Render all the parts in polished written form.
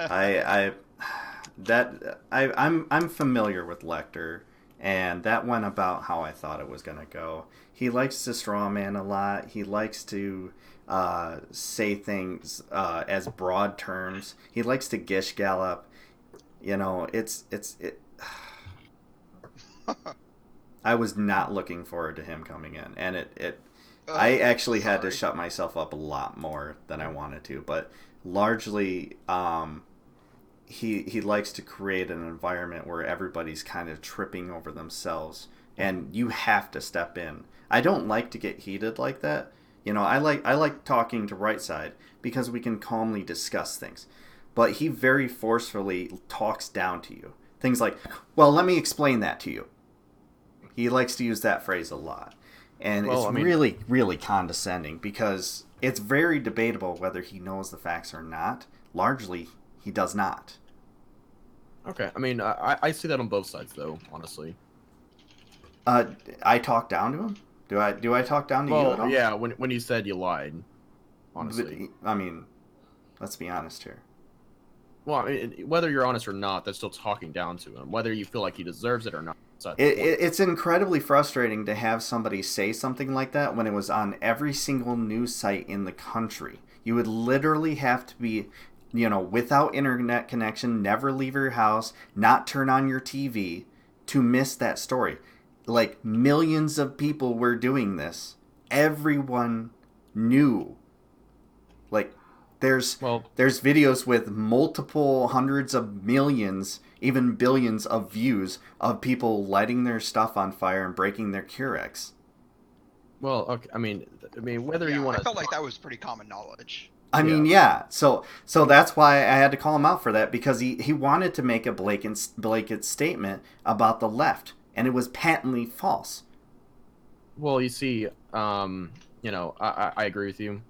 I I'm familiar with Lecter, and that went about how I thought it was gonna go. He likes to straw man a lot. He likes to say things as broad terms. He likes to gish gallop. You know, it. I was not looking forward to him coming in, and it I Oh, actually had to sorry. shut myself up a lot more than I wanted to, but largely he likes to create an environment where everybody's kind of tripping over themselves and you have to step in. I don't like to get heated like that. You know, I like talking to right side because we can calmly discuss things. But he very forcefully talks down to you. Things like, "Well, let me explain that to you." He likes to use that phrase a lot. And Well, it's I mean, really, really condescending because it's very debatable whether he knows the facts or not. Largely, he does not. okay. I mean, I see that on both sides, though. Honestly. Uh, I talk down to him. Do I talk down to you at Well, all? yeah. When you said you lied, But honestly. I mean, let's be honest here. Well, I mean, whether you're honest or not, that's still talking down to him. Whether you feel like he deserves it or not, that's the point. It's incredibly frustrating to have somebody say something like that when it was on every single news site in the country. You would literally have to be, without internet connection, never leave your house, not turn on your TV to miss that story. Like millions of people were doing this. Everyone knew. Like there's Well, there's videos with multiple hundreds of millions, even billions of views of people lighting their stuff on fire and breaking their Keurig. okay. I mean, whether Yeah, you want I to felt like talk, that was pretty common knowledge. I yeah. mean, yeah. So that's why I had to call him out for that because he wanted to make a blanket statement about the left, and it was patently false. Well, you see, I agree with you.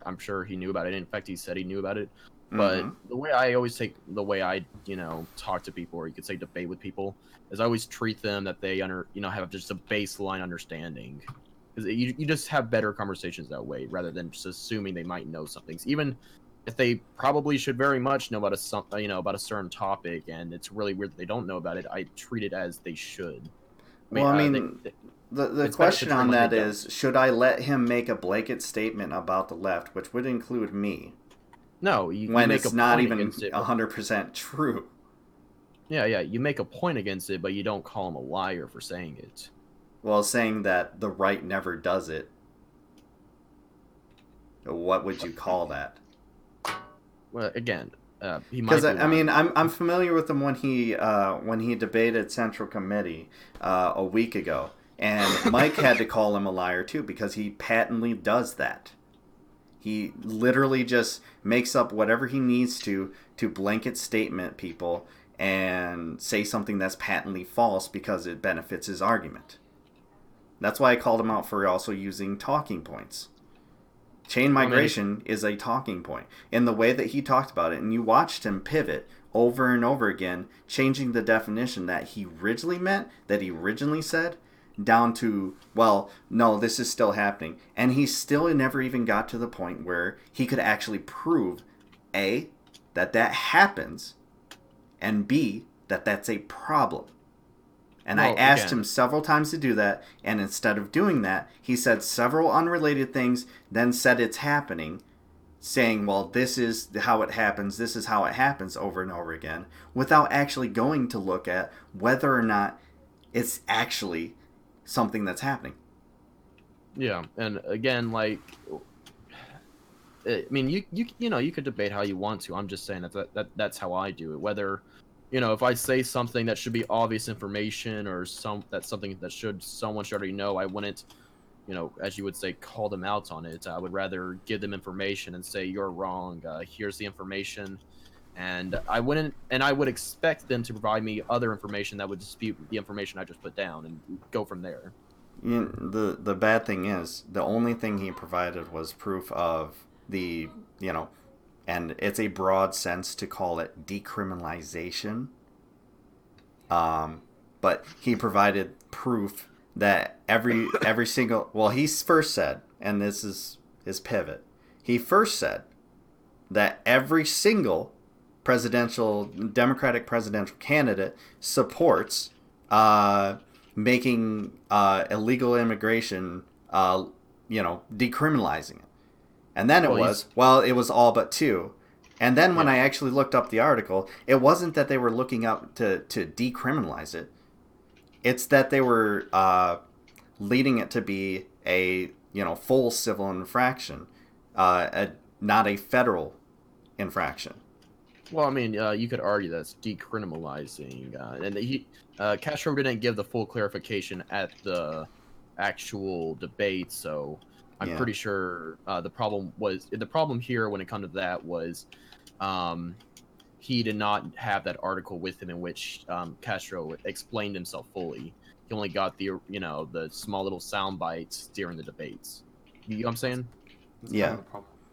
I'm sure he knew about it. In fact, he said he knew about it. But Mm-hmm. the way I always take the way I, talk to people, or you could say debate with people, is I always treat them that they have just a baseline understanding. Because you just have better conversations that way, rather than just assuming they might know some things, even if they probably should very much know about about a certain topic, and it's really weird that they don't know about it. I treat it as they should. I mean, Well, I mean, the it's better to question treat them on like they that don't. is, should I let him make a blanket statement about the left, which would include me, No, you when make a it's not point even against it, but 100% true? yeah, you make a point against it, but you don't call him a liar for saying it. Well, saying that the right never does it, what would you call that? Well, again, he Because might be I mean, lying. I'm familiar with him when he debated Central Committee a week ago, and Mike had to call him a liar too because he patently does that. He literally just makes up whatever he needs to blanket statement people and say something that's patently false because it benefits his argument. That's why I called him out for also using talking points. Chain Well, I mean, migration is a talking point in the way that he talked about it, and you watched him pivot over and over again, changing the definition that he originally meant, that he originally said, down to, well, no, this is still happening. And he still never even got to the point where he could actually prove A, that happens, and B, that that's a problem. And I well, asked again, him several times to do that, and instead of doing that, he said several unrelated things, then said it's happening, saying, well, this is how it happens, this is how it happens over and over again, without actually going to look at whether or not it's actually something that's happening. yeah, and again, like, I mean, you could debate how you want to. I'm just saying that's how I do it. Whether, if I say something that should be obvious information, or that's something that someone should already know, I wouldn't, as you would say, call them out on it. I would rather give them information and say you're wrong. Here's the information, and I would expect them to provide me other information that would dispute the information I just put down, and go from there. The bad thing is, the only thing he provided was proof of the, you know, and it's a broad sense to call it decriminalization. Um, but he provided proof that every single, well, he first said, and this is his pivot. He first said that every single Democratic presidential candidate supports making illegal immigration, decriminalizing it. And then it was all but two. And then when I actually looked up the article, it wasn't that they were looking up to decriminalize it. It's that they were leading it to be a full civil infraction, not a federal infraction. Well, I mean, you could argue that's decriminalizing, and Castro didn't give the full clarification at the actual debate, so I'm pretty sure the problem here when it comes to that was he did not have that article with him in which Castro explained himself fully. He only got the small little sound bites during the debates. You know what I'm saying? Yeah.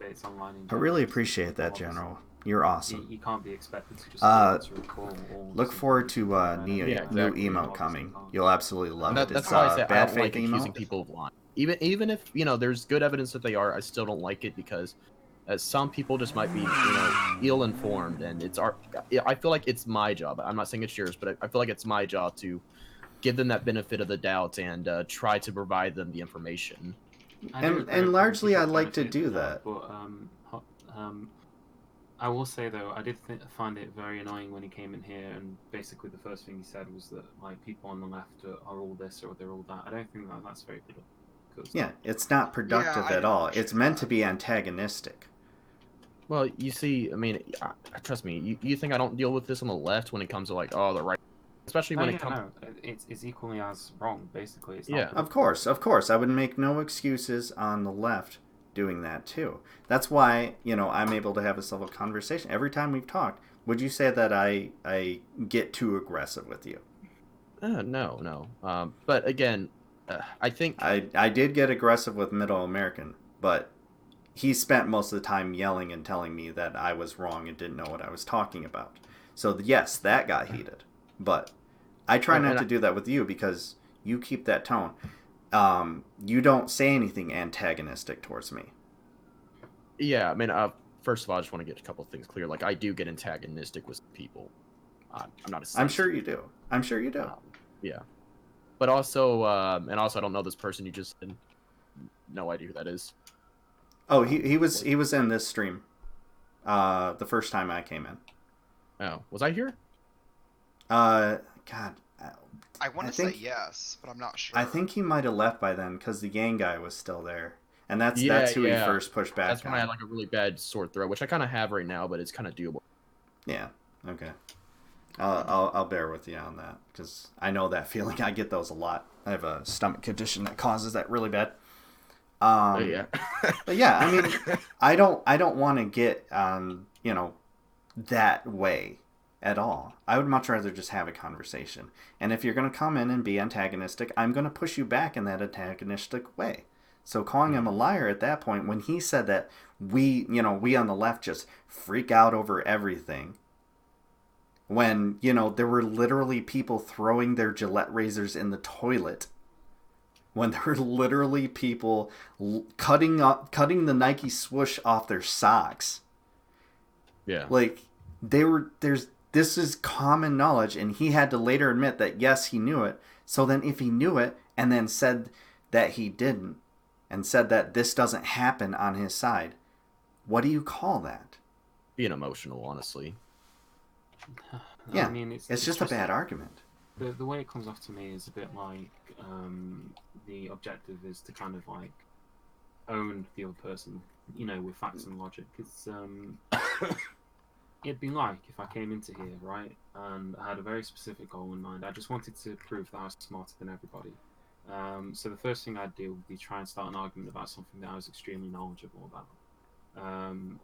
I really appreciate that, General. You're awesome. You can't be expected to just recall all. Look forward to new emote coming. You'll absolutely love it. That's why I say I don't like accusing people of lying. Even if there's good evidence that they are, I still don't like it because some people just might be ill-informed, and I feel like it's my job. I'm not saying it's yours, but I feel like it's my job to give them that benefit of the doubt and try to provide them the information. And largely, I like to do that. But I will say though, I did find it very annoying when he came in here, and basically the first thing he said was that like people on the left are all this or they're all that. I don't think that's very good. Yeah, it's not productive at all. It's meant to be antagonistic. Well, you see, I mean, trust me. You think I don't deal with this on the left when it comes to like the right, especially when it comes. No, it's equally as wrong. Basically, it's not of course. I would make no excuses on the left doing that too. That's why I'm able to have a civil conversation every time we've talked. Would you say that I get too aggressive with you? No. But again, I think I did get aggressive with Middle American, but he spent most of the time yelling and telling me that I was wrong and didn't know what I was talking about. So yes, that got heated, but I try not to do that with you because you keep that tone. You don't say anything antagonistic towards me. Yeah, I mean, first of all, I just want to get a couple of things clear. Like, I do get antagonistic with people. I'm not a. I'm sure you do. Yeah, but also, I don't know this person. You just said. No idea who that is. Oh, he was in this stream, the first time I came in. Oh, was I here? God. I want to say yes, but I'm not sure. I think he might have left by then because the Yang guy was still there, and that's who he first pushed back. That's when I had like a really bad sore throat, which I kind of have right now, but it's kind of doable. Yeah. Okay. I'll bear with you on that because I know that feeling. I get those a lot. I have a stomach condition that causes that really bad. But yeah, I mean, I don't want to get that way at all. I would much rather just have a conversation. And if you're going to come in and be antagonistic, I'm going to push you back in that antagonistic way. So calling him a liar at that point, when he said that we on the left just freak out over everything, when, there were literally people throwing their Gillette razors in the toilet, when there were literally people cutting the Nike swoosh off their socks. Yeah. Like, this is common knowledge, and he had to later admit that, yes, he knew it. So then if he knew it and then said that he didn't, and said that this doesn't happen on his side, what do you call that? Being emotional, honestly. Yeah, I mean, it's just a bad argument. The way it comes off to me is a bit like the objective is to kind of like own the other person, with facts and logic. It's it'd be like if I came into here, right, and I had a very specific goal in mind. I just wanted to prove that I was smarter than everybody. So the first thing I'd do would be try and start an argument about something that I was extremely knowledgeable about,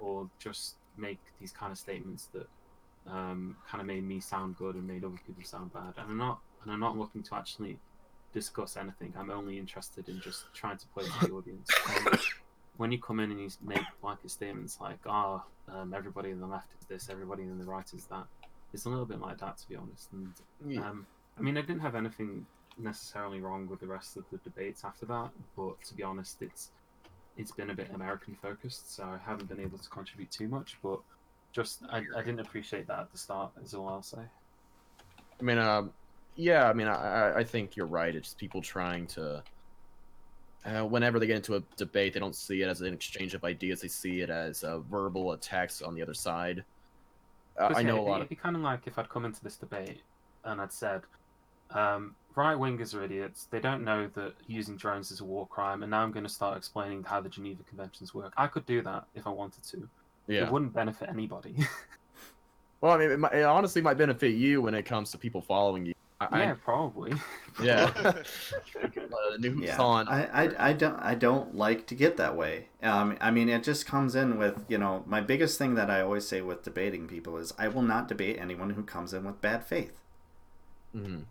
or just make these kind of statements that kind of made me sound good and made other people sound bad. And I'm not looking to actually discuss anything. I'm only interested in just trying to play to the audience. When you come in and you make blanket statements like, everybody on the left is this, everybody on the right is that, it's a little bit like that, to be honest. And I mean, I didn't have anything necessarily wrong with the rest of the debates after that, but to be honest, it's it's been a bit American focused, so I haven't been able to contribute too much. But I didn't appreciate that at the start, is all I'll say. I mean, yeah, I mean, I think you're right. It's people trying to. Whenever they get into a debate, they don't see it as an exchange of ideas. They see it as verbal attacks on the other side. I know a lot It'd be kind of like if I'd come into this debate and I'd said, right wingers are idiots. They don't know that using drones is a war crime, and now I'm going to start explaining how the Geneva Conventions work. I could do that if I wanted to. Yeah. It wouldn't benefit anybody. Well, I mean, it honestly might benefit you when it comes to people following you. Yeah, probably. Yeah. Yeah. I don't like to get that way. I mean, it just comes in with, my biggest thing that I always say with debating people is I will not debate anyone who comes in with bad faith. Mm-hmm.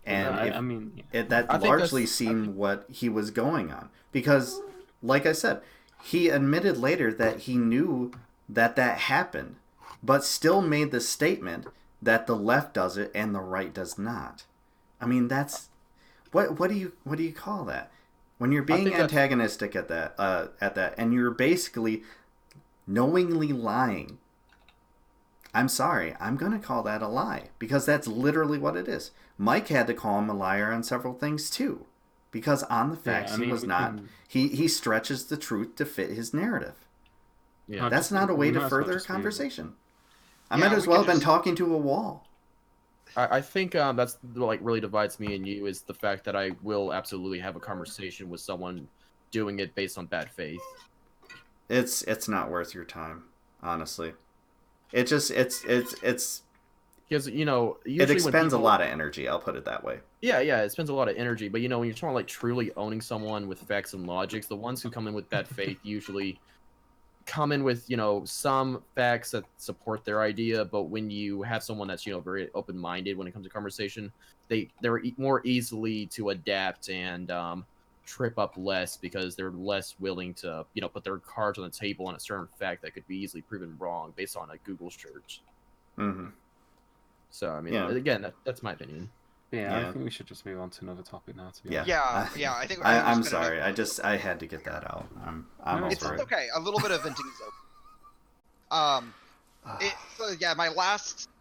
And that largely seemed what he was going on. Because, like I said, he admitted later that he knew that happened, but still made the statement that the left does it and the right does not. I mean, that's what do you call that? When you're being antagonistic at that, and you're basically knowingly lying. I'm sorry, I'm gonna call that a lie because that's literally what it is. Mike had to call him a liar on several things too, because on the facts he was not. He stretches the truth to fit his narrative. Yeah, that's not a way to further a conversation. I might as well have been talking to a wall. I think that's like really divides me and you is the fact that I will absolutely have a conversation with someone doing it based on bad faith. It's not worth your time, honestly. It just it's because usually it expends a lot of energy. I'll put it that way. Yeah, it spends a lot of energy. But when you're talking like truly owning someone with facts and logics, the ones who come in with bad faith usually come in with some facts that support their idea, but when you have someone that's very open-minded when it comes to conversation, they're more easily to adapt and trip up less because they're less willing to put their cards on the table on a certain fact that could be easily proven wrong based on a Google search. Mm-hmm. So I mean, again, that's my opinion. Yeah, I think we should just move on to another topic now. To be honest. Yeah. I think I'm sorry. I had to get that out. It's okay. A little bit of venting is okay. So yeah, my last